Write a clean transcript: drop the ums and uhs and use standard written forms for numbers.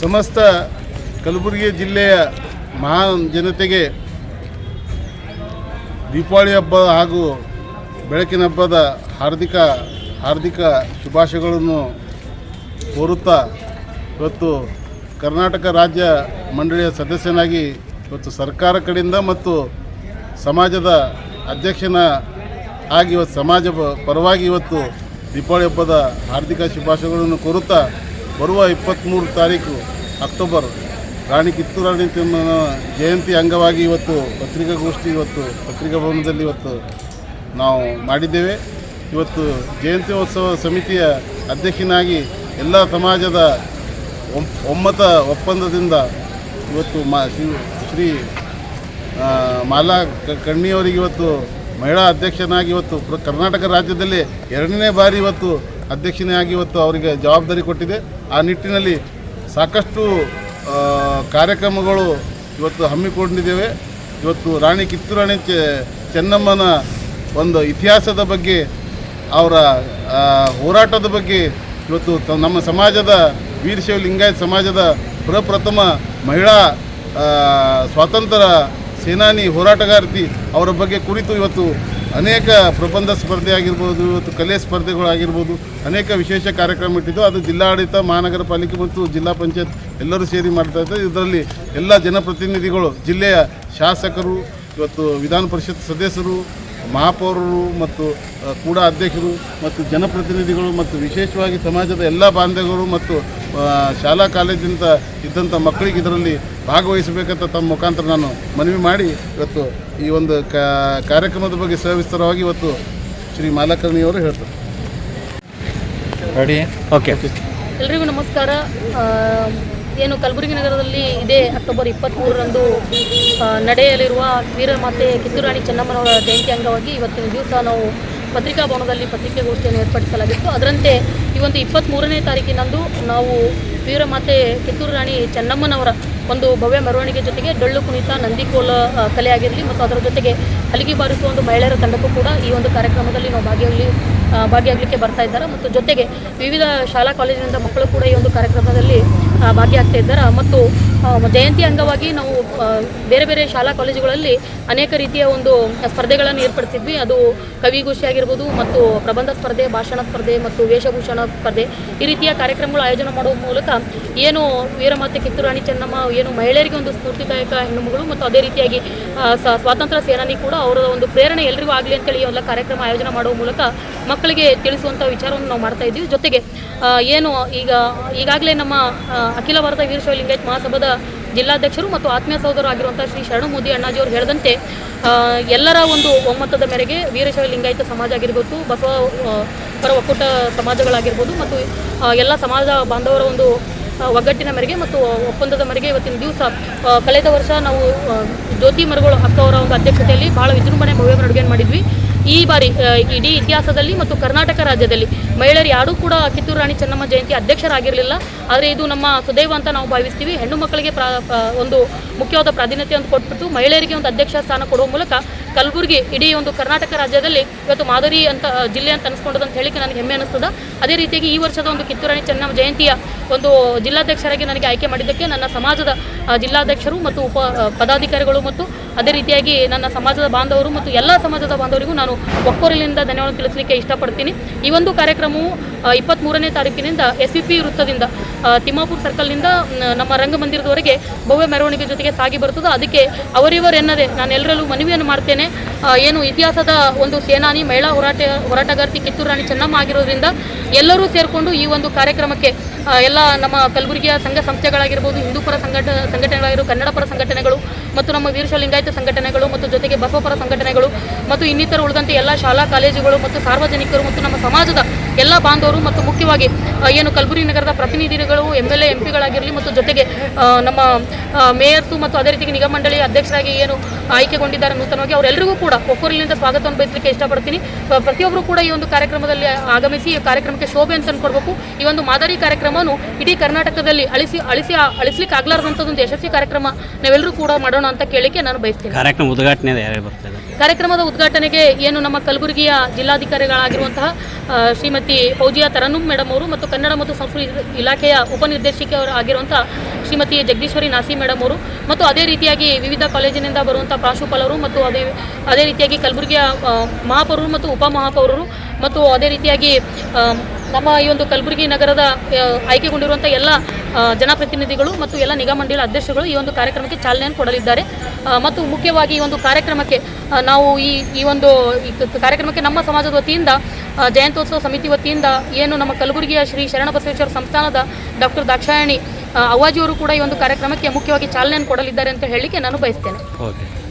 ಸಮಸ್ತ ಕಲಬುರಗಿ ಜಿಲ್ಲೆಯ ಮಹಾನ್ ಜನತೆಗೆ ದೀಪಾವಳಿ ಹಬ್ಬ ಹಾಗೂ ಬೆಳಕಿನ ಹಬ್ಬದ ಹಾರ್ದಿಕ ಶುಭಾಶಯಗಳನ್ನು ಕೋರುತ್ತಾ ಇವತ್ತು ಕರ್ನಾಟಕ ರಾಜ್ಯ ಮಂಡಳಿಯ ಸದಸ್ಯನಾಗಿ ಇವತ್ತು ಸರ್ಕಾರ ಕಡೆಯಿಂದ ಮತ್ತು ಸಮಾಜದ ಅಧ್ಯಕ್ಷನ ಆಗಿ ಇವತ್ತು ಸಮಾಜ ಪರವಾಗಿ ಇವತ್ತು ದೀಪಾವಳಿ ಹಬ್ಬದ ಹಾರ್ದಿಕ ಶುಭಾಶಯಗಳನ್ನು ಕೋರುತ್ತಾ ಬರುವ 23 ತಾರೀಕು ಅಕ್ಟೋಬರ್ ರಾಣಿ ಕಿತ್ತೂರು ರಾಣಿ ಚೆನ್ನಮ್ಮನ ಜಯಂತಿ ಅಂಗವಾಗಿ ಇವತ್ತು ಪತ್ರಿಕಾ ಭವನದಲ್ಲಿ ಇವತ್ತು ನಾವು ಮಾಡಿದ್ದೇವೆ. ಇವತ್ತು ಜಯಂತ್ಯೋತ್ಸವ ಸಮಿತಿಯ ಅಧ್ಯಕ್ಷನಾಗಿ ಎಲ್ಲ ಸಮಾಜದ ಒಪ್ಪಂದದಿಂದ ಇವತ್ತು ಶ್ರೀ ಮಾಲಾ ಕಣ್ಣಿಯವರಿಗೆ ಇವತ್ತು ಮಹಿಳಾ ಅಧ್ಯಕ್ಷನಾಗಿ ಇವತ್ತು ಕರ್ನಾಟಕ ರಾಜ್ಯದಲ್ಲಿ 2ನೇ ಬಾರಿ ಇವತ್ತು ಅಧ್ಯಕ್ಷನಾಗಿ ಇವತ್ತು ಅವರಿಗೆ ಜವಾಬ್ದಾರಿ ಕೊಟ್ಟಿದೆ. ಆ ನಿಟ್ಟಿನಲ್ಲಿ ಸಾಕಷ್ಟು ಕಾರ್ಯಕ್ರಮಗಳು ಇವತ್ತು ಹಮ್ಮಿಕೊಂಡಿದ್ದೇವೆ. ಇವತ್ತು ರಾಣಿ ಕಿತ್ತೂರು ರಾಣಿ ಚೆನ್ನಮ್ಮನ ಒಂದು ಇತಿಹಾಸದ ಬಗ್ಗೆ, ಅವರ ಹೋರಾಟದ ಬಗ್ಗೆ ಇವತ್ತು ನಮ್ಮ ಸಮಾಜದ ವೀರಶೈವ ಲಿಂಗಾಯತ ಸಮಾಜದ ಪ್ರಪ್ರಥಮ ಮಹಿಳಾ ಸ್ವಾತಂತ್ರ್ಯ ಸೇನಾನಿ ಹೋರಾಟಗಾರ್ತಿ ಅವರ ಬಗ್ಗೆ ಕುರಿತು ಇವತ್ತು ಅನೇಕ ಪ್ರಬಂಧ ಸ್ಪರ್ಧೆ ಆಗಿರ್ಬೋದು, ಇವತ್ತು ಕಲೆ ಸ್ಪರ್ಧೆಗಳಾಗಿರ್ಬೋದು, ಅನೇಕ ವಿಶೇಷ ಕಾರ್ಯಕ್ರಮ ಇಟ್ಟಿದ್ದು. ಅದು ಜಿಲ್ಲಾಡಳಿತ, ಮಹಾನಗರ ಪಾಲಿಕೆ ಮತ್ತು ಜಿಲ್ಲಾ ಪಂಚಾಯತ್ ಎಲ್ಲರೂ ಸೇರಿ ಮಾಡ್ತಾಯಿದ್ದಾರೆ. ಇದರಲ್ಲಿ ಎಲ್ಲ ಜನಪ್ರತಿನಿಧಿಗಳು, ಜಿಲ್ಲೆಯ ಶಾಸಕರು, ಇವತ್ತು ವಿಧಾನ ಪರಿಷತ್ ಸದಸ್ಯರು, ಮಹಾಪೌರರು ಮತ್ತು ಕೂಡ ಅಧ್ಯಕ್ಷರು ಮತ್ತು ಜನಪ್ರತಿನಿಧಿಗಳು ಮತ್ತು ವಿಶೇಷವಾಗಿ ಸಮಾಜದ ಎಲ್ಲ ಬಾಂಧವರು ಮತ್ತು ಶಾಲಾ ಕಾಲೇಜಿನಿಂದ ಇದ್ದಂಥ ಮಕ್ಕಳಿಗೆ ಇದರಲ್ಲಿ ಭಾಗವಹಿಸಬೇಕಂತ ತಮ್ಮ ಮುಖಾಂತರ ನಾನು ಮನವಿ ಮಾಡಿ ಇವತ್ತು ಈ ಒಂದು ಕಾರ್ಯಕ್ರಮದ ಬಗ್ಗೆ ಸವಿಸ್ತಾರವಾಗಿ ಇವತ್ತು ಶ್ರೀ ಮಾಲಾಕರ್ಣಿಯವರು ಹೇಳ್ತಾರೆ. ರೆಡಿ? ಓಕೆ. ಎಲ್ರಿಗೂ ನಮಸ್ಕಾರ. ಏನು ಕಲಬುರಗಿ ನಗರದಲ್ಲಿ ಇದೇ ಅಕ್ಟೋಬರ್ 23ರಂದು ನಡೆಯಲಿರುವ ವೀರಮಾತೆ ಕಿತ್ತೂರು ರಾಣಿ ಚೆನ್ನಮ್ಮನವರ ಜಯಂತಿ ಅಂಗವಾಗಿ ಇವತ್ತಿನ ದಿವಸ ನಾವು ಪತ್ರಿಕಾ ಭವನದಲ್ಲಿ ಪತ್ರಿಕೆಗೋಷ್ಠಿಯನ್ನು ಏರ್ಪಡಿಸಲಾಗಿತ್ತು. ಅದರಂತೆ ಈ ಒಂದು 23ನೇ ತಾರೀಕಿನಂದು ನಾವು ವೀರಮಾತೆ ಕಿತ್ತೂರು ರಾಣಿ ಚೆನ್ನಮ್ಮನವರ ಒಂದು ಭವ್ಯ ಮೆರವಣಿಗೆ ಜೊತೆಗೆ ಡೊಳ್ಳು ಕುಣಿತ, ನಂದಿಕೋಲ ಕಲೆ ಆಗಿರಲಿ ಮತ್ತು ಅದರ ಜೊತೆಗೆ ಹಲಗಿ ಬಾರಿಸುವ ಒಂದು ಮಹಿಳೆಯರ ತಂಡಕ್ಕೂ ಕೂಡ ಈ ಒಂದು ಕಾರ್ಯಕ್ರಮದಲ್ಲಿ ನಾವು ಭಾಗಿಯಾಗಲಿಕ್ಕೆ ಬರ್ತಾ ಇದ್ದಾರೆ. ಮತ್ತು ಜೊತೆಗೆ ವಿವಿಧ ಶಾಲಾ ಕಾಲೇಜಿನಿಂದ ಮಕ್ಕಳು ಕೂಡ ಈ ಒಂದು ಕಾರ್ಯಕ್ರಮದಲ್ಲಿ ಭಾಗಿಯಾಗ್ತಾ ಇದ್ದಾರೆ. ಮತ್ತು ಜಯಂತಿ ಅಂಗವಾಗಿ ನಾವು ಬೇರೆ ಬೇರೆ ಶಾಲಾ ಕಾಲೇಜುಗಳಲ್ಲಿ ಅನೇಕ ರೀತಿಯ ಒಂದು ಸ್ಪರ್ಧೆಗಳನ್ನು ಏರ್ಪಡಿಸಿದ್ವಿ. ಅದು ಕವಿಗೋಷ್ಠಿ ಆಗಿರ್ಬೋದು ಮತ್ತು ಪ್ರಬಂಧ ಸ್ಪರ್ಧೆ, ಭಾಷಣ ಸ್ಪರ್ಧೆ ಮತ್ತು ವೇಷಭೂಷಣ ಸ್ಪರ್ಧೆ, ಈ ರೀತಿಯ ಕಾರ್ಯಕ್ರಮಗಳು ಆಯೋಜನೆ ಮಾಡುವ ಮೂಲಕ ಏನು ವೀರಮಾತೆ ಕಿತ್ತೂರು ರಾಣಿ ಚೆನ್ನಮ್ಮ ಏನು ಮಹಿಳೆಯರಿಗೆ ಒಂದು ಸ್ಫೂರ್ತಿದಾಯಕ ಹೆಣ್ಣುಮಗಳು ಮತ್ತು ಅದೇ ರೀತಿಯಾಗಿ ಸ್ವಾತಂತ್ರ್ಯ ಸೇನಾನಿ ಕೂಡ ಅವರ ಒಂದು ಪ್ರೇರಣೆ ಎಲ್ರಿಗೂ ಆಗಲಿ ಅಂತೇಳಿ ಎಲ್ಲ ಕಾರ್ಯಕ್ರಮ ಆಯೋಜನೆ ಮಾಡುವ ಮೂಲಕ ಮಕ್ಕಳಿಗೆ ತಿಳಿಸುವಂಥ ವಿಚಾರವನ್ನು ನಾವು ಮಾಡ್ತಾ ಇದ್ದೀವಿ. ಜೊತೆಗೆ ಏನು ಈಗಾಗಲೇ ನಮ್ಮ ಅಖಿಲ ಭಾರತ ವೀರಶೈವ ಲಿಂಗಾಯತ ಮಹಾಸಭಾದ ಜಿಲ್ಲಾಧ್ಯಕ್ಷರು ಮತ್ತು ಆತ್ಮೀಯ ಸಹೋದರರು ಆಗಿರುವಂಥ ಶ್ರೀ ಶರಣು ಮೋದಿ ಅಣ್ಣಾಜಿಯವರು ಹೇಳಿದಂತೆ ಎಲ್ಲರ ಒಂದು ಒಮ್ಮತದ ಮೇರೆಗೆ ವೀರಶೈವ ಲಿಂಗಾಯತ ಸಮಾಜ ಆಗಿರ್ಬೋದು, ಬಸವ ಪರ ಒಕ್ಕೂಟ ಸಮಾಜಗಳಾಗಿರ್ಬೋದು ಮತ್ತು ಎಲ್ಲ ಸಮಾಜ ಬಾಂಧವರ ಒಂದು ಒಗ್ಗಟ್ಟಿನ ಮೇರೆಗೆ ಮತ್ತು ಒಪ್ಪಂದದ ಮೇರೆಗೆ ಇವತ್ತಿನ ದಿವಸ ಕಳೆದ ವರ್ಷ ನಾವು ಜ್ಯೋತಿ ಮರಗೋಳು ಅಕ್ಕ ಅವರ ಒಂದು ಅಧ್ಯಕ್ಷತೆಯಲ್ಲಿ ಭಾಳ ವಿಜೃಂಭಣೆ ಭವ್ಯ ಮೆರವಣಿಗೆಯನ್ನು ಮಾಡಿದ್ವಿ. ಈ ಬಾರಿ ಇಡೀ ಇತಿಹಾಸದಲ್ಲಿ ಮತ್ತು ಕರ್ನಾಟಕ ರಾಜ್ಯದಲ್ಲಿ ಮಹಿಳೆಯರು ಯಾರೂ ಕೂಡ ಕಿತ್ತೂರು ರಾಣಿ ಚೆನ್ನಮ್ಮ ಜಯಂತಿ ಅಧ್ಯಕ್ಷರಾಗಿರಲಿಲ್ಲ. ಆದರೆ ಇದು ನಮ್ಮ ಸುದೈವ ಅಂತ ನಾವು ಭಾವಿಸ್ತೀವಿ. ಹೆಣ್ಣು ಮಕ್ಕಳಿಗೆ ಒಂದು ಮುಖ್ಯವಾದ ಪ್ರಾಧಾನ್ಯತೆಯನ್ನು ಕೊಟ್ಬಿಟ್ಟು ಮಹಿಳೆಯರಿಗೆ ಒಂದು ಅಧ್ಯಕ್ಷ ಸ್ಥಾನ ಕೊಡುವ ಮೂಲಕ ಕಲಬುರಗಿ ಇಡೀ ಒಂದು ಕರ್ನಾಟಕ ರಾಜ್ಯದಲ್ಲಿ ಇವತ್ತು ಮಾದರಿ ಅಂತ ಜಿಲ್ಲೆ ಅಂತ ಅನಿಸ್ಕೊಂಡದಂತ ಹೇಳಿಕ್ಕೆ ನನಗೆ ಹೆಮ್ಮೆ ಅನ್ನಿಸ್ತದೆ. ಅದೇ ರೀತಿಯಾಗಿ ಈ ವರ್ಷದ ಒಂದು ಕಿತ್ತೂರು ರಾಣಿ ಚೆನ್ನಮ್ಮ ಜಯಂತಿಯ ಒಂದು ಜಿಲ್ಲಾಧ್ಯಕ್ಷರಾಗಿ ನನಗೆ ಆಯ್ಕೆ ಮಾಡಿದ್ದಕ್ಕೆ ನನ್ನ ಸಮಾಜದ ಜಿಲ್ಲಾಧ್ಯಕ್ಷರು ಮತ್ತು ಪದಾಧಿಕಾರಿಗಳು ಮತ್ತು ಅದೇ ರೀತಿಯಾಗಿ ನನ್ನ ಸಮಾಜದ ಬಾಂಧವರು ಮತ್ತು ಎಲ್ಲ ಸಮಾಜದ ಬಾಂಧವರಿಗೂ ನಾನು ಒಕ್ಕೊರಲಿನಿಂದ ಧನ್ಯವಾದ ತಿಳಿಸಲಿಕ್ಕೆ ಇಷ್ಟಪಡ್ತೀನಿ. ಈ ಒಂದು ಕಾರ್ಯಕ್ರಮವು 23ನೇ ತಾರೀಕಿನಿಂದ SVP ವೃತ್ತದಿಂದ ತಿಮ್ಮಾಪುರ ಸರ್ಕಲ್ನಿಂದ ನಮ್ಮ ರಂಗಮಂದಿರದವರೆಗೆ ಭವ್ಯ ಮೆರವಣಿಗೆ ಜೊತೆಗೆ ಸಾಗಿ ಬರ್ತದೆ. ಅದಕ್ಕೆ ಅವರಿವರೆನ್ನದೇ ನಾನು ಎಲ್ಲರಲ್ಲೂ ಮನವಿಯನ್ನು ಮಾಡ್ತೇನೆ. ಏನು ಇತಿಹಾಸದ ಒಂದು ಸೇನಾನಿ ಮಹಿಳಾ ಹೋರಾಟಗಾರ್ತಿ ಕಿತ್ತೂರು ರಾಣಿ ಚೆನ್ನಮ್ಮ ಆಗಿರೋದ್ರಿಂದ ಎಲ್ಲರೂ ಸೇರಿಕೊಂಡು ಈ ಒಂದು ಕಾರ್ಯಕ್ರಮಕ್ಕೆ ಎಲ್ಲ ನಮ್ಮ ಕಲಬುರಗಿಯ ಸಂಘ ಸಂಸ್ಥೆಗಳಾಗಿರ್ಬೋದು, ಹಿಂದೂ ಪರ ಸಂಘಟನೆಗಳಾಗಿರ್ಬೋದು, ಕನ್ನಡ ಪರ ಸಂಘಟನೆಗಳು ಮತ್ತು ನಮ್ಮ ವೀರಶೈವ ಲಿಂಗಾಯತ ಸಂಘಟನೆಗಳು ಮತ್ತು ಜೊತೆಗೆ ಬಸವಪರ ಸಂಘಟನೆಗಳು ಮತ್ತು ಇನ್ನಿತರ ಉಳಿದಂತೆ ಎಲ್ಲ ಶಾಲಾ ಕಾಲೇಜುಗಳು ಮತ್ತು ಸಾರ್ವಜನಿಕರು ಮತ್ತು ನಮ್ಮ ಸಮಾಜದ ಎಲ್ಲ ಬಾಂಧವರು ಮತ್ತು ಮುಖ್ಯವಾಗಿ ಏನು ಕಲಬುರಗಿ ನಗರದ ಪ್ರತಿನಿಧಿಗಳು, MLA MP ಗಳಾಗಿರಲಿ ಮತ್ತು ಜೊತೆಗೆ ನಮ್ಮ ಮೇಯರ್ಸು ಮತ್ತು ಅದೇ ರೀತಿ ನಿಗಮ ಮಂಡಳಿ ಅಧ್ಯಕ್ಷರಾಗಿ ಏನು ಆಯ್ಕೆಗೊಂಡಿದ್ದಾರೆ ನೂತನವಾಗಿ, ಅವರೆಲ್ಲರಿಗೂ ಕೂಡ ಒಕ್ಕೊರಲಿನಿಂದ ಸ್ವಾಗತವನ್ನು ಬಯಸಲಿಕ್ಕೆ ಇಷ್ಟಪಡ್ತೀನಿ. ಪ್ರತಿಯೊಬ್ಬರು ಕೂಡ ಈ ಒಂದು ಕಾರ್ಯಕ್ರಮದಲ್ಲಿ ಆಗಮಿಸಿ ಈ ಕಾರ್ಯಕ್ರಮಕ್ಕೆ ಶೋಭೆ ಅಂತ ಕೊಡಬೇಕು. ಈ ಒಂದು ಮಾದರಿ ಕಾರ್ಯಕ್ರಮ ಕಾರ್ಯಕ್ರಮವನ್ನು ಇಡೀ ಕರ್ನಾಟಕದಲ್ಲಿ ಅಳಿಸ್ಲಿಕ್ಕೆ ಆಗ್ಲಾರ್ದಂಥದ್ದೊಂದು ಯಶಸ್ವಿ ಕಾರ್ಯಕ್ರಮ ನಾವೆಲ್ಲರೂ ಕೂಡ ಮಾಡೋಣ ಅಂತ ಕೇಳಿಕೆ ನಾನು ಬಯಸ್ತೀನಿ. ಕಾರ್ಯಕ್ರಮ ಉದ್ಘಾಟನೆ ಯಾರು ಬರ್ತಾರೆ? ಕಾರ್ಯಕ್ರಮದ ಉದ್ಘಾಟನೆಗೆ ಏನು ನಮ್ಮ ಕಲಬುರಗಿಯ ಜಿಲ್ಲಾಧಿಕಾರಿಗಳಾಗಿರುವಂತಹ ಶ್ರೀಮತಿ ಫೌಜಿಯಾ ತರನ್ನುಮ್ ಮೇಡಮ್ ಅವರು ಮತ್ತು ಕನ್ನಡ ಮತ್ತು ಸಂಸ್ಕೃತಿ ಇಲಾಖೆಯ ಉಪನಿರ್ದೇಶಕಿಯವರು ಆಗಿರುವಂಥ ಶ್ರೀಮತಿ ಜಗದೀಶ್ವರಿ ನಾಸಿ ಮೇಡಮ್ ಅವರು ಮತ್ತು ಅದೇ ರೀತಿಯಾಗಿ ವಿವಿಧ ಕಾಲೇಜಿನಿಂದ ಬರುವಂಥ ಪ್ರಾಂಶುಪಾಲರು ಮತ್ತು ಅದೇ ರೀತಿಯಾಗಿ ಕಲಬುರಗಿಯ ಮಹಾಪೌರರು ಮತ್ತು ಉಪಮಹಾಪೌರರು ಮತ್ತು ಅದೇ ರೀತಿಯಾಗಿ ನಮ್ಮ ಈ ಒಂದು ಕಲಬುರಗಿ ನಗರದ ಆಯ್ಕೆಗೊಂಡಿರುವಂಥ ಎಲ್ಲ ಜನಪ್ರತಿನಿಧಿಗಳು ಮತ್ತು ಎಲ್ಲ ನಿಗಮ ಮಂಡಳಿ ಅಧ್ಯಕ್ಷರುಗಳು ಈ ಒಂದು ಕಾರ್ಯಕ್ರಮಕ್ಕೆ ಚಾಲನೆಯನ್ನು ಕೊಡಲಿದ್ದಾರೆ. ಮತ್ತು ಮುಖ್ಯವಾಗಿ ಈ ಒಂದು ಕಾರ್ಯಕ್ರಮಕ್ಕೆ ನಾವು ಈ ಒಂದು ಕಾರ್ಯಕ್ರಮಕ್ಕೆ ನಮ್ಮ ಸಮಾಜದ ವತಿಯಿಂದ ಜಯಂತ್ಯೋತ್ಸವ ಸಮಿತಿ ವತಿಯಿಂದ ಏನು ನಮ್ಮ ಕಲಬುರಗಿಯ ಶ್ರೀ ಶರಣಬಸವೇಶ್ವರ ಸಂಸ್ಥಾನದ ಡಾಕ್ಟರ್ ದಾಕ್ಷಾಯಣಿ ಅವ್ವಾಜಿಯವರು ಕೂಡ ಈ ಒಂದು ಕಾರ್ಯಕ್ರಮಕ್ಕೆ ಮುಖ್ಯವಾಗಿ ಚಾಲನೆಯನ್ನು ಕೊಡಲಿದ್ದಾರೆ ಅಂತ ಹೇಳಲಿಕ್ಕೆ ನಾನು ಬಯಸ್ತೇನೆ. ಓಕೆ.